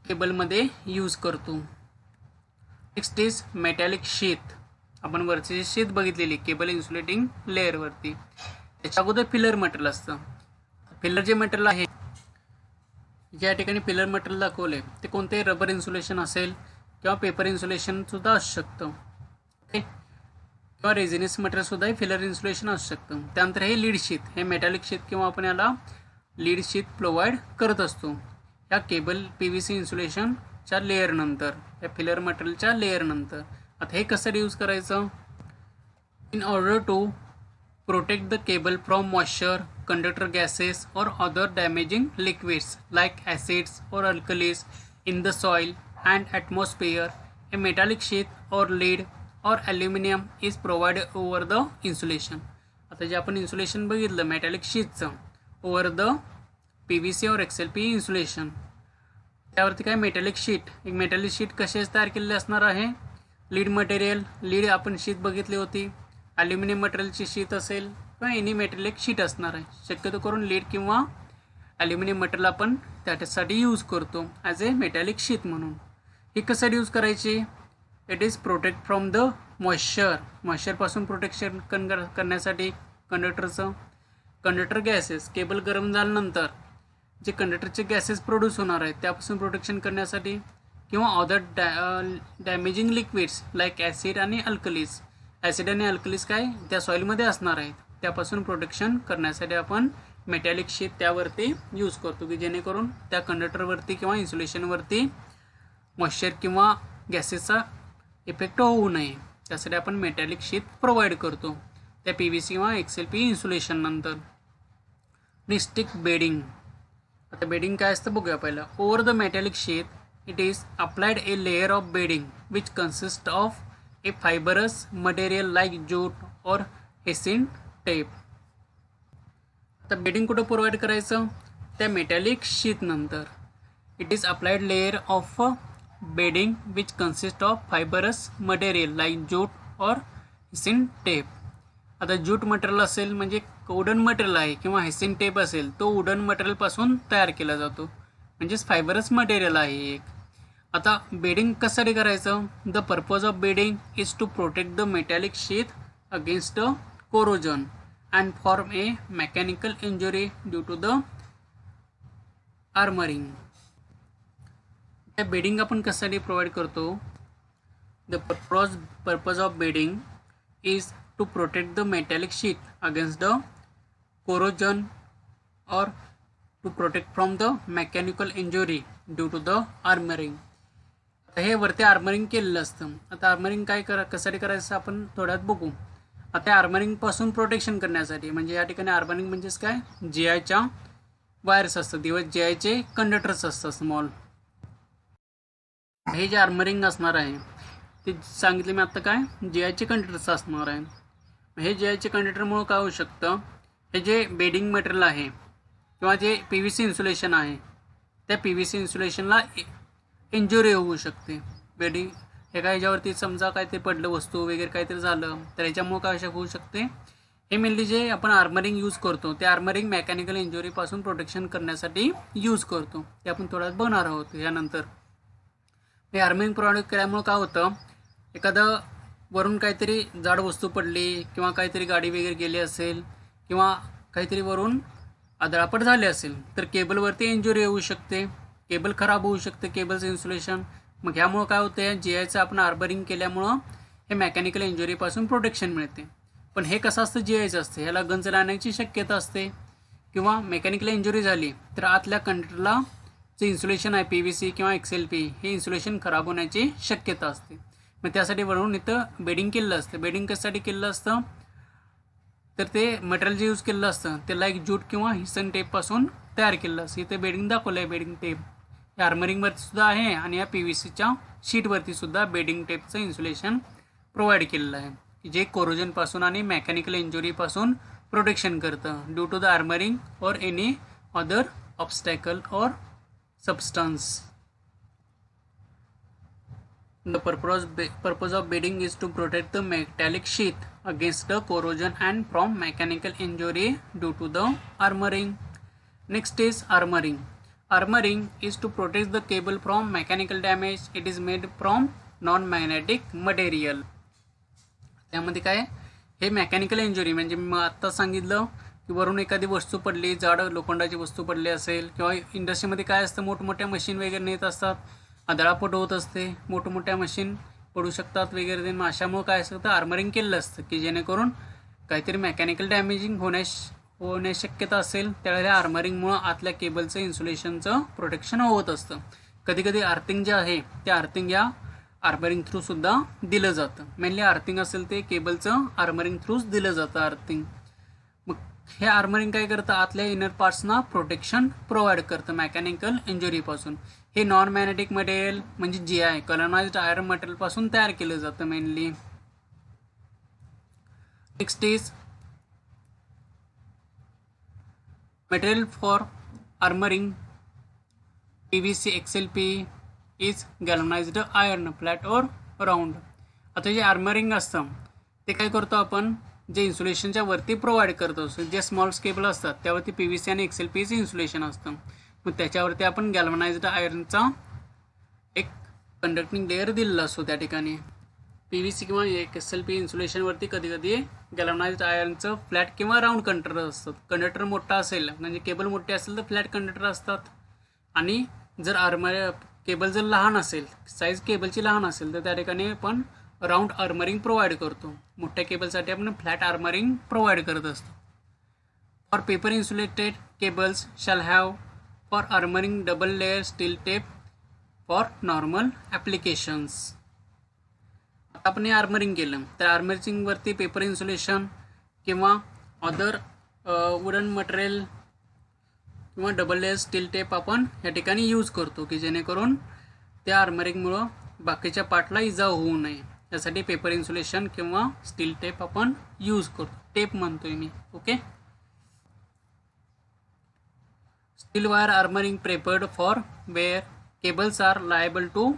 A: केबलमध्ये यूज करतो. Next is metallic sheet. आपण वरची sheet बघितलेली cable insulating लेअरवरती, त्याच्या अगोदर filler material असतं. फिलर जे मटेरियल आहे, ज्या ठिकाणी फिलर मटेरियल दाखवले ते कोणते रबर इन्सुलेशन असेल किंवा पेपर इन्सुलेशन सुद्धा असू शकतं, ओके, किंवा रेझिनस मटेरियल सुद्धा हे फिलर इन्सुलेशन असू शकतं. त्यानंतर हे लीड शीट, हे मेटॅलिक शीट किंवा आपण याला लीड शीट प्रोव्हाइड करत असतो या केबल PVC इन्सुलेशनच्या लेअरनंतर, या फिलर मटेरियलच्या लेअरनंतर. आता हे कसं यूज करायचं? In order to protect the cable from moisture, conductor gases or other damaging liquids like acids or alkalis in the soil and atmosphere, a metallic sheet or lead or aluminum is provided over the insulation. आता जे आपण insulation बघितलं metallic शीटचं over the PVC और XLP insulation, त्यावरती काय metallic sheet, एक metallic sheet कशी तयार केलेली असणार आहे? लीड मटेरियल, लीड आपण शीट बघितली होती, ॲल्युमिनियम मटेरियलची शीट असेल किंवा एनी मेटॅलिक शीट असणार आहे. शक्यतो करून लीड किंवा ॲल्युमिनियम मटेरियल आपण त्याच्यासाठी यूज करतो ॲज ए मेटॅलिक शीट म्हणून. ही कशासाठी यूज करायची? It is protect from the मॉइश्चरपासून प्रोटेक्शन करण्यासाठी कंडक्टरचं. कंडक्टर गॅसेस, केबल गरम झाल्यानंतर जे कंडक्टरचे गॅसेस प्रोड्यूस होणार आहेत त्यापासून प्रोटेक्शन करण्यासाठी, किंवा other damaging liquids like acid आणि अल्कलीज. ॲसिड आणि अल्कलीज काय त्या सॉईलमध्ये असणार आहेत, त्यापासून प्रोटेक्शन करण्यासाठी आपण मेटॅलिक शीट त्यावरती यूज करतो की जेणेकरून त्या कंडक्टरवरती किंवा इन्सुलेशनवरती मॉइश्चर किंवा गॅसेसचा इफेक्ट होऊ नये, त्यासाठी आपण मेटॅलिक शीट प्रोव्हाइड करतो त्या PVC किंवा XLP इन्सुलेशन नंतर. निस्टिक बेडिंग. आता बेडिंग काय असतं बघूया पहिलं. Over the metallic sheet it is applied a layer of bedding which consist of a fibrous material like jute or hessian tape. आता बेडिंग कुठं प्रोव्हाइड करायचं? त्या मेटॅलिक शीट नंतर. It is applied layer of bedding which consist of fibrous material like jute or hessian tape. आता jute material असेल म्हणजे wooden material आहे किंवा हेसिन टेप असेल तो वुडन मटेरियलपासून तयार केला जातो, म्हणजेच फायबरस मटेरियल आहे एक. आता बेडिंग कशासाठी करायचं? The purpose of bedding is to protect the metallic sheet against corrosion and form a mechanical injury due to the armouring. त्या बेडिंग आपण कशासाठी प्रोव्हाइड करतो? The purpose of bedding is to protect the metallic sheet against the corrosion or to protect from the mechanical injury due to the armoring. आता हे वरती armouring केलेलं असतं. आता आर्मरिंग काय कशासाठी करायचं आपण थोड्यात बघू. आता आर्मरिंग पासून प्रोटेक्शन करण्यासाठी, म्हणजे या ठिकाणी आर्मरिंग म्हणजेच काय, GIच्या वायर्स असतात, दिवस GIचे कंडक्टर्स असतात स्मॉल, हे जे आर्मरिंग असणार आहे ते सांगितले मी आत्ता काय जी आयचे कंडक्टरचं असणार आहे. हे जी आयचे कंडक्टरमुळं काय होऊ शकतं, हे जे बेडिंग मटेरियल आहे किंवा जे PVC इन्सुलेशन आहे त्या PVC इन्सुलेशनला इंजुरी होऊ शकते. बेडिंग एका ह्याच्यावरती समजा काहीतरी पडलं वस्तू वगैरे काहीतरी झालं तर ह्याच्यामुळं काय होऊ शकते, हे मेनली जे आपण आर्मरिंग यूज करतो ते आर्मरिंग मेकॅनिकल इंजुरीपासून प्रोटेक्शन करण्यासाठी यूज करतो. ते आपण थोड्यात बघणार आहोत यानंतर. हे आर्मरिंग प्रोव्हाइड केल्यामुळं काय होतं, एखादं वरून काहीतरी जाड वस्तू पडली किंवा काहीतरी गाडी वगैरे गेली असेल किंवा काहीतरी वरून आदळापट झाले असेल तर केबलवरती इंजुरी होऊ शकते, केबल खराब होऊ शकते, केबलचं इन्सुलेशन. मग ह्यामुळं काय होतं, जी आयचं आपण आर्मरिंग केल्यामुळं हे मेकॅनिकल इंजुरीपासून प्रोटेक्शन मिळते. पण हे कसं असतं, जी आयचं असतं ह्याला गंज लागण्याची शक्यता असते किंवा मेकॅनिकल इंजुरी झाली तर आतल्या कंडक्टरला जे इन्सुलेशन आहे PVC किंवा XLP हे इन्सुलेशन खराब होण्याची शक्यता असते. मग त्यासाठी वरून इथं बेडिंग केलेलं असतं. बेडिंग कशासाठी केलेलं असतं, तर ते मटेरियल जे यूज केलेलं असतं त्याला एक ज्यूट किंवा हिसन टेपपासून तयार केलेलं असतं. इथे बेडिंग दाखवलं आहे, बेडिंग टेप या आर्मरिंगवरती सुद्धा आहे आणि या PVCच्या शीटवरती सुद्धा बेडिंग टेपचं इन्सुलेशन प्रोव्हाइड केलेलं आहे की जे कोरोजनपासून आणि मेकॅनिकल इंजुरीपासून प्रोटेक्शन करतं ड्यू टू द आर्मरिंग और एनी अदर ऑब्स्टॅकल और substance. The purpose of beading is to protect the metallic sheath against the corrosion and from mechanical injury due to the armoring. Next is armoring. Armoring is to protect the cable from mechanical damage. It is made from non-magnetic material. त्यामध्ये काय, हे mechanical injury म्हणजे मी आत्ता सांगितलं की वरून एखादी वस्तू पडली, जाड लोखंडाची वस्तू पडली असेल किंवा इंडस्ट्रीमध्ये काय असतं, मोठमोठ्या मशीन वगैरे नेत असतात, आदळापट होत असते, मोठमोठ्या मशीन पडू शकतात वगैरे. मग अशामुळं काय असतं, आर्मरिंग केलेलं असतं की जेणेकरून काहीतरी मेकॅनिकल डॅमेजिंग होण्याची शक्यता असेल त्यावेळेला आर्मरिंगमुळं आतल्या केबलचं इन्सुलेशनचं प्रोटेक्शन होत असतं. कधीकधी आर्थिंग जे आहे ते आर्थिंग या आर्मरिंग थ्रू सुद्धा दिलं जातं. मेनली आर्थिंग असेल ते केबलचं आर्मरिंग थ्रूच दिलं जातं आर्थिंग. मग हे आर्मरिंग काय करतं, आतल्या इनर पार्ट्सना प्रोटेक्शन प्रोव्हाइड करतं मेकॅनिकल इंजुरीपासून. हे नॉन मॅग्नेटिक मटेरियल म्हणजे जी आय कलनाइज्ड आयर्न मटेरियलपासून तयार केलं जातं mainly. Next is material for armouring PVC XLP is galvanised iron flat और राऊंड. आता जे आर्मरिंग असतं ते काय करतो आपण, जे इन्सुलेशनच्या वरती प्रोव्हाइड करतो. जे स्मॉल केबल असतात त्यावरती PVC आणि XLPचं इन्सुलेशन असतं. मग त्याच्यावरती आपण गॅल्वनाइज्ड आयर्नचा एक कंडक्टिंग लेअर दिलेला असतो. त्या ठिकाणी PVC किंवा XLP इन्सुलेशनवरती कधी कधी गॅल्वनाइज्ड आयर्नचं फ्लॅट किंवा राऊंड कंडक्टर असतात. कंडक्टर मोठा असेल म्हणजे केबल मोठी असेल तर फ्लॅट कंडक्टर असतात, आणि जर केबल जर लहान असेल, साईज केबलची लहान असेल तर त्या ठिकाणी आपण राऊंड आर्मरिंग प्रोव्हाइड करतो. मोठ्या केबलसाठी आपण फ्लॅट आर्मरिंग प्रोव्हाइड करत असतो. For paper insulated cables shall have for armouring double layer steel tape for normal applications. आता आपण हे आर्मरिंग केलं तर आर्मरिंगवरती पेपर इन्सुलेशन किंवा अदर वुडन मटेरियल किंवा डबल लेअर स्टील टेप आपण या ठिकाणी यूज करतो की जेणेकरून त्या आर्मरिंगमुळं बाकीच्या पार्टला इजा होऊ नये. यासाठी पेपर इन्सुलेशन किंवा स्टील टेप आपण यूज करतो. टेप म्हणतोय मी. Okay. Steel wire armouring prepared for where cables are liable to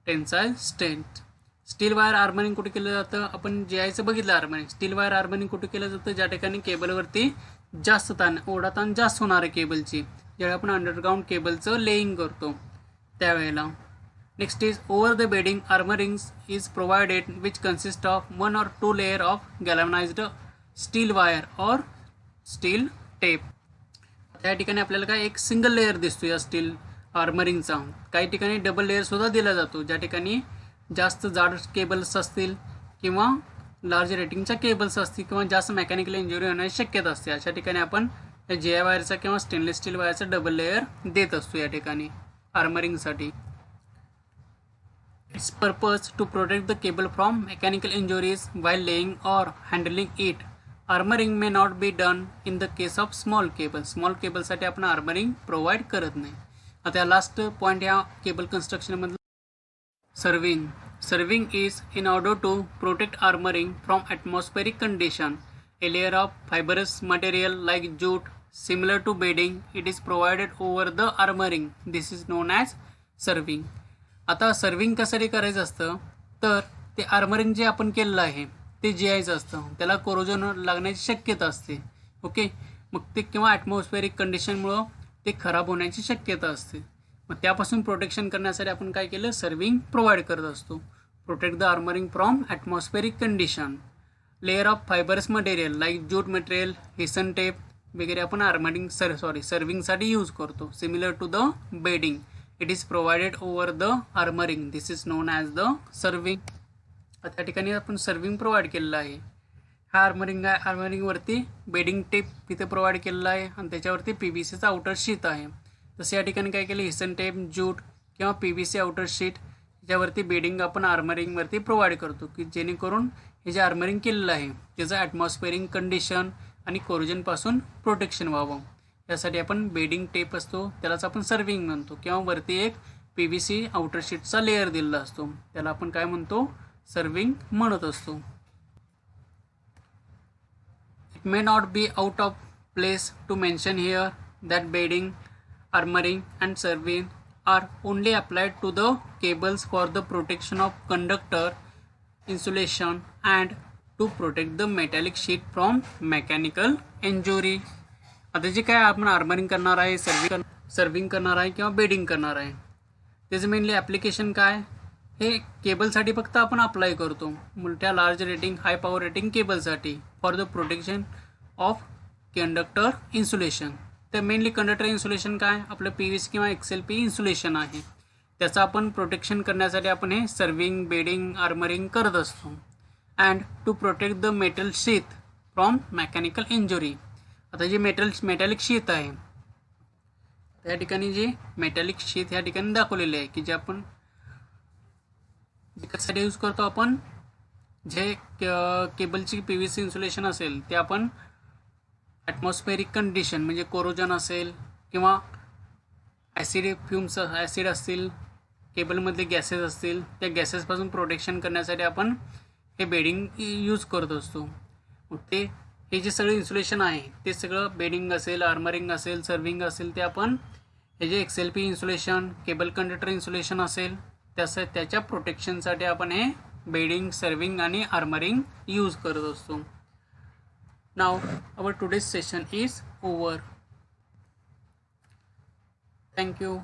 A: tensile strength. Steel wire armouring कुठे केलं जातं, आपण जे आयचं बघितलं आर्मरिंग. स्टील वायर आर्मरिंग कुठे केलं जातं, ज्या ठिकाणी केबलवरती जास्त ताण, ओढा ताण जास्त होणार आहे केबलची, ज्यावेळी आपण अंडरग्राऊंड केबलचं लेईंग करतो त्यावेळेला. Next is over the bedding armourings is provided which consist of 1 or 2 layer of galvanised steel wire or steel tape. त्या ठिकाणी आपल्याला काय एक सिंगल लेअर दिसतो या स्टील आर्मरिंगचा. काही ठिकाणी डबल लेअर सुद्धा दिला जातो, ज्या ठिकाणी जास्त जाड केबल्स असतील किंवा लार्ज रेटिंगच्या केबल्स असतील किंवा जास्त मेकॅनिकल इंजुरी होण्याची शक्यता असते. अशा ठिकाणी आपण या जे आय वायरचा किंवा स्टेनलेस स्टील वायरचा डबल लेअर देत असतो या ठिकाणी आर्मरिंगसाठी. Its purpose to protect the cable from mechanical injuries while laying or handling it. Armouring may not be done in the case of small cable. Small केबलसाठी आपण आर्मरिंग प्रोव्हाइड करत नाही. आता लास्ट पॉईंट ह्या केबल कन्स्ट्रक्शनमधलं Serving. Serving is in order to protect armoring from atmospheric condition. A layer of fibrous material like jute similar to bedding. It is provided over the armoring. This is known as serving. आता serving कशासाठी करायचं असतं तर ते armouring जे आपण केलेलं आहे ते जियायचं असतं, त्याला कोरोजन लागण्याची शक्यता असते. ओके, मग ते किंवा ॲटमॉस्फेरिक कंडिशनमुळं ते खराब होण्याची शक्यता असते. मग त्यापासून प्रोटेक्शन करण्यासाठी आपण काय केलं, सर्विंग प्रोव्हाइड करत असतो. Protect the armouring from atmospheric condition. Layer of fibrous material like jute material, hessian tape वगैरे आपण आर्मरिंग सर्विंगसाठी यूज करतो. Similar to the bedding. It is provided over the armouring. This is known as the serving. त्या ठिकाणी आपण serving provide केलेलं आहे. हा आर्मरिंग आहे. आर्मरिंगवरती बेडिंग टेप तिथे प्रोव्हाइड केलेला आहे आणि त्याच्यावरती PVCचा आउटर शीट आहे. तसं या ठिकाणी काय केलं, हिसन टेप, ज्यूट किंवा PVC आउटर शीट ज्यावरती बेडिंग आपण आर्मरिंगवरती प्रोव्हाइड करतो की जेणेकरून हे जे आर्मरिंग केलेलं आहे त्याचं ॲटमॉस्फेरिक कंडिशन आणि कोरोजनपासून प्रोटेक्शन व्हावं. यासाठी आपण बेडिंग टेप असतो त्यालाच आपण सर्विंग म्हणतो, किंवा वरती एक PVC आउटर शीटचा लेअर दिलेला असतो त्याला आपण काय म्हणतो, सर्विंग म्हणत असतो. It may not be out of place to mention here that bedding, armoring and serving are only applied to the cables for the protection of conductor insulation and to protect the metallic sheet from mechanical injury. आता जे काय आपण armouring करणार आहे, serving करणार आहे किंवा bedding करणार आहे त्याचं मेनली ॲप्लिकेशन काय, हे केबलसाठी फक्त आपण अप्लाय करतो. मोठ्या large rating, high power rating केबलसाठी for the protection of conductor insulation. तर मेनली कंडक्टर इन्सुलेशन काय, आपलं PVC किंवा XLP इन्सुलेशन आहे. त्याचं आपण प्रोटेक्शन करण्यासाठी आपण हे सर्विंग, बेडिंग, आर्मरिंग करत असतो. And to protect the metal sheath from mechanical injury. आता जे मेटॅलिक शीथ आहे त्या ठिकाणी जे मेटॅलिक शीथ या ठिकाणी दाखवलेले आहे की जे आपण कशासाठी यूज करतो, आपण जे केबलची PVC इन्सुलेशन असेल ते आपण ॲटमॉस्फेरिक कंडिशन म्हणजे कोरोजन असेल किंवा ॲसिड असतील, केबलमधले गॅसेस असतील, त्या गॅसेसपासून प्रोटेक्शन करण्यासाठी आपण हे बेडिंग यूज करत असतो. मग ते हे जे सगळं इन्सुलेशन आहे ते सगळं बेडिंग असेल, आर्मरिंग असेल, सर्विंग असेल ते आपण हे जे XLP insulation, cable conductor insulation असेल त्याच्या प्रोटेक्शनसाठी आपण हे बेडिंग, सर्विंग आणि आर्मरिंग यूज करत असतो. Now our today's session is over. Thank you.